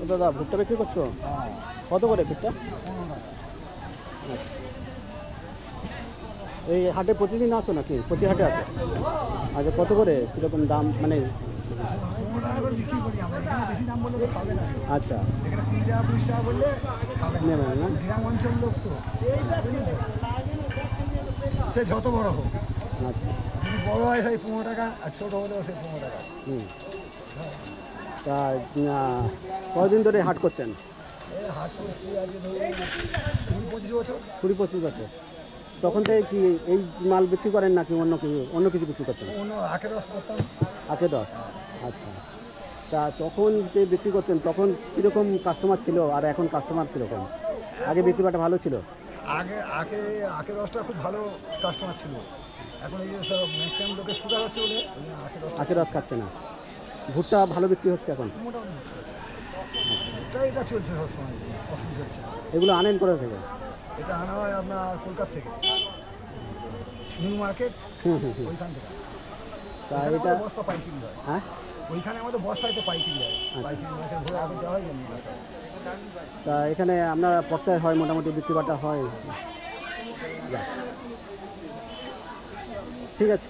দাদা ভুট্টা বিক্রি করছো? কত করে ভুট্টা? এই হাটে প্রতিদিন আসো নাকি? প্রতি হাটে আসো? আচ্ছা, কত করে কীরকম দাম মানে? আচ্ছা, নেবে না? গ্রাম অঞ্চল লোক তো সে যত বড় হোক, আচ্ছা, যদি বড় হয় সেই 15 টাকা, আর ছোট হলেও সেই 15 টাকা। তা কদিন ধরে হাট করছেন? হাট করছি আজকে ধরুন 20-25 বছর। 20-25 বছর। তখন থেকে কি এই মাল বিক্রি করেন নাকি অন্য কিছু বিক্রি করতেন? অন্য আখের রস করতাম। আখের রস, আচ্ছা। তা তখন যে বিক্রি করতেন তখন কীরকম কাস্টমার ছিল আর এখন কাস্টমার কীরকম? আগে বিক্রি বাটা ভালো ছিল? আগে আখের রসটা খুব ভালো কাস্টমার ছিল। এখন এই যে সব ম্যাক্সিমাম লোকের সুগার হচ্ছে বলে আখের রস খাচ্ছে না। ভুট্টা ভালো বিক্রি হচ্ছে এখন? মোটামুটি এটা চলছে সবসময়, অসুবিধা হচ্ছে। এগুলো আনেন কোথা থেকে? এটা আনা হয় আপনার কলকাতা থেকে, নিউ মার্কেট, ওইখান থেকে। তা এটা বস্তা পাইকারি হয়। হ্যাঁ, ওইখানে আমাদের বস্তাতে পাইকারি হয়। পাইকারি মার্কেট ঘুরে আগে যাওয়া হয় না। তা এখানে আপনার পর্যায়ে হয় মোটামুটি বিক্রি বাটা হয়? ঠিক আছে।